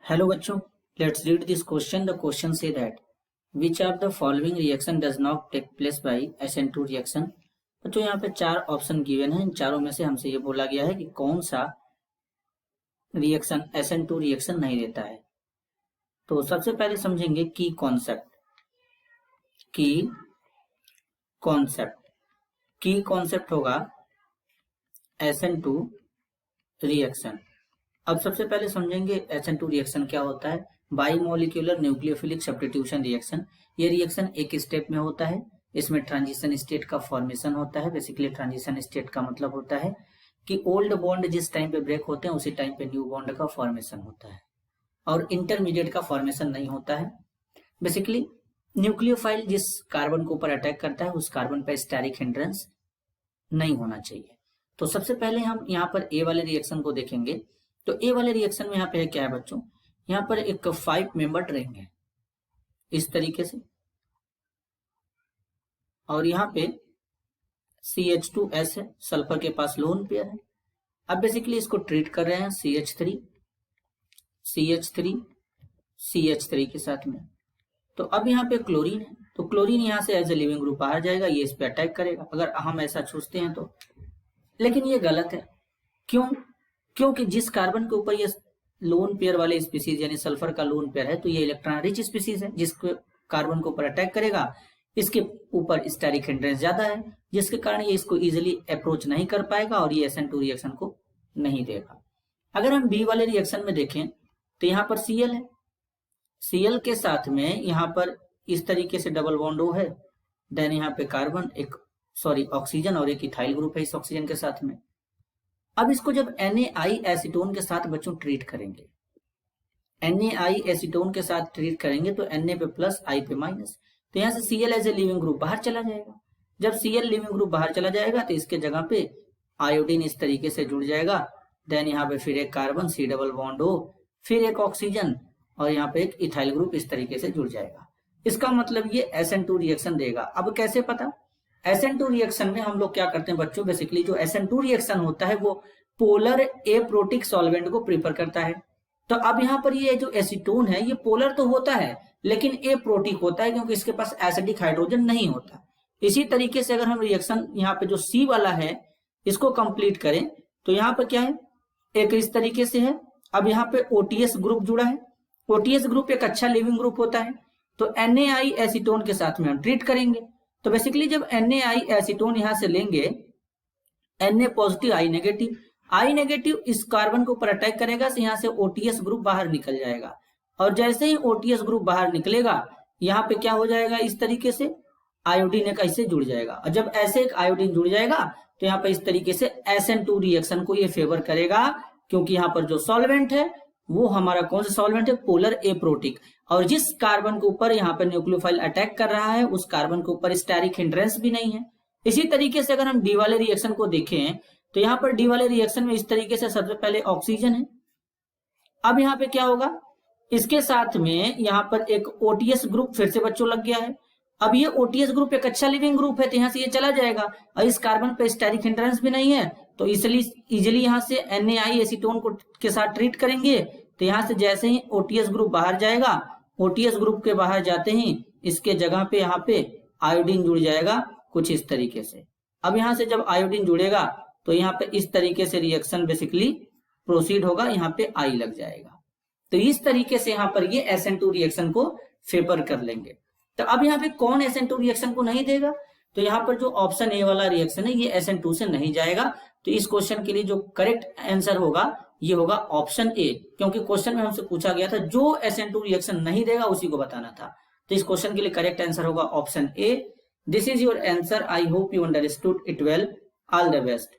Hello बच्चों, let's read this question. The question say that which of the following reaction does not take place by SN2 reaction. बच्चों यहाँ पे चार option given हैं, इन चारों में से हमसे ये बोला गया है कि कौन सा रिएक्शन SN2 रिएक्शन नहीं देता है। तो सबसे पहले समझेंगे की कॉन्सेप्ट होगा SN2 रिएक्शन। अब सबसे पहले समझेंगे SN2 रिएक्शन क्या होता है। बाइमोलिक्यूलर न्यूक्लियोफिलिक सब्स्टिट्यूशन रिएक्शन। ये रिएक्शन एक स्टेप में होता है, इसमें ट्रांजिशन स्टेट का फॉर्मेशन होता है। बेसिकली ट्रांजिशन स्टेट का मतलब होता है कि ओल्ड बॉन्ड जिस टाइम पे ब्रेक होते हैं उसी टाइम पे न्यू बॉन्ड का फॉर्मेशन होता है और इंटरमीडिएट का फॉर्मेशन नहीं होता है। बेसिकली न्यूक्लियोफाइल जिस कार्बन के ऊपर अटैक करता है उस कार्बन पर स्टेरिक हिंड्रेंस नहीं होना चाहिए। तो सबसे पहले हम यहाँ पर ए वाले रिएक्शन को देखेंगे। तो ए वाले रिएक्शन में यहाँ पे क्या है बच्चों, यहाँ पर एक 5 मेंबर्ड रिंग है इस तरीके से, और यहाँ पे CH2S है, सल्फर के पास लोन पेयर है। अब बेसिकली इसको ट्रीट कर रहे हैं CH3 के साथ में। तो अब यहाँ पे क्लोरीन है, तो क्लोरीन यहाँ से एज ए लिविंग ग्रुप बाहर जाएगा, ये इस पे अटैक करेगा अगर हम ऐसा सोचते हैं तो। लेकिन ये गलत है, क्योंकि जिस कार्बन के ऊपर ये लोन पेयर वाले स्पीसीज यानी सल्फर का लोन पेयर है तो ये इलेक्ट्रॉन रिच स्पीसीज है, जिसके कार्बन के ऊपर अटैक करेगा इसके ऊपर स्टेरिक हिंड्रेंस ज्यादा है, जिसके कारण ये इसको इजीली अप्रोच नहीं कर पाएगा और ये SN2 रिएक्शन को नहीं देगा। अगर हम बी वाले रिएक्शन में देखें तो यहाँ पर Cl है, Cl के साथ में यहाँ पर इस तरीके से डबल बॉन्ड O है, देन यहाँ पे कार्बन ऑक्सीजन और एक इथाइल ग्रुप है इस ऑक्सीजन के साथ में। अब इसको जब NaI एसीटोन के साथ बच्चों ट्रीट करेंगे, NaI एसीटोन के साथ ट्रीट करेंगे तो Na पे प्लस I पे माइनस, तो यहाँ से Cl as a living group बाहर चला जाएगा। जब Cl लिविंग ग्रुप बाहर चला जाएगा तो इसके जगह पे आयोडीन इस तरीके से जुड़ जाएगा, देन यहाँ पे फिर एक carbon C double bond O, फिर एक ऑक्सीजन और यहाँ पे एक इथाइल ग्रुप इस तरीके से जुड़ जाएगा। इसका मतलब ये SN2 रिएक्शन देगा। अब कैसे पता? SN2 रिएक्शन में हम लोग क्या करते हैं बच्चों, बेसिकली जो SN2 रिएक्शन होता है वो पोलर एप्रोटिक सॉल्वेंट को प्रेफर करता है। तो अब यहाँ पर ये जो एसीटोन है ये पोलर तो होता है लेकिन एप्रोटिक होता है क्योंकि इसके पास एसिडिक हाइड्रोजन नहीं होता। इसी तरीके से अगर हम रिएक्शन यहाँ पे जो C वाला है इसको कंप्लीट करें तो यहाँ पर क्या है, एक इस तरीके से है। अब यहाँ पे OTS ग्रुप जुड़ा है, OTS ग्रुप एक अच्छा लिविंग ग्रुप होता है, तो NaI एसीटोन के साथ में हम ट्रीट करेंगे। तो बेसिकली जब NaI एसीटोन यहां से लेंगे, Na पॉजिटिव I नेगेटिव इस कार्बन के ऊपर अटैक करेगा तो यहां से OTS ग्रुप बाहर निकल जाएगा, और जैसे ही OTS ग्रुप बाहर निकलेगा यहाँ पे क्या हो जाएगा, इस तरीके से आयोडीन एक ऐसे जुड़ जाएगा, और जब ऐसे एक आयोडीन जुड़ जाएगा तो यहाँ पे इस तरीके से SN2 रिएक्शन को ये फेवर करेगा, क्योंकि यहाँ पर जो सॉल्वेंट है वो हमारा कौन सा सॉल्वेंट है, पोलर एप्रोटिक, और जिस कार्बन के ऊपर यहाँ पर न्यूक्लियोफाइल अटैक कर रहा है उस कार्बन के ऊपर स्टेरिक हिंड्रेंस भी नहीं है। इसी तरीके से अगर हम डी वाले रिएक्शन को देखें तो यहाँ पर डी वाले रिएक्शन में इस तरीके से सबसे पहले ऑक्सीजन है। अब यहाँ पे क्या होगा, इसके साथ में यहाँ पर एक OTS ग्रुप फिर से बच्चों लग गया है। अब ये OTS ग्रुप एक अच्छा लिविंग ग्रुप है तो यहाँ से ये चला जाएगा, और इस कार्बन पे स्टेरिक हिंड्रेंस भी नहीं है तो इसलिए इजिली यहाँ से NaI एसीटोन को के साथ ट्रीट करेंगे। तो यहाँ से जैसे ही OTS ग्रुप बाहर जाएगा, OTS ग्रुप के बाहर जाते ही इसके जगह पे यहाँ पे आयोडीन जुड़ जाएगा कुछ इस तरीके से। अब यहाँ से जब आयोडीन जुड़ेगा तो यहाँ पे इस तरीके से रिएक्शन बेसिकली प्रोसीड होगा, यहाँ पे I लग जाएगा। तो इस तरीके से यहाँ पर ये SN2 रिएक्शन को फेवर कर लेंगे। तो अब यहाँ पे कौन SN2 रिएक्शन को नहीं देगा, तो यहाँ पर जो ऑप्शन ए वाला रिएक्शन है ये SN2 से नहीं जाएगा। तो इस क्वेश्चन के लिए जो करेक्ट आंसर होगा ये होगा ऑप्शन ए, क्योंकि क्वेश्चन में हमसे पूछा गया था जो SN2 रिएक्शन नहीं देगा उसी को बताना था। तो इस क्वेश्चन के लिए करेक्ट आंसर होगा option A. This is your answer. I hope you understood it well. All the best.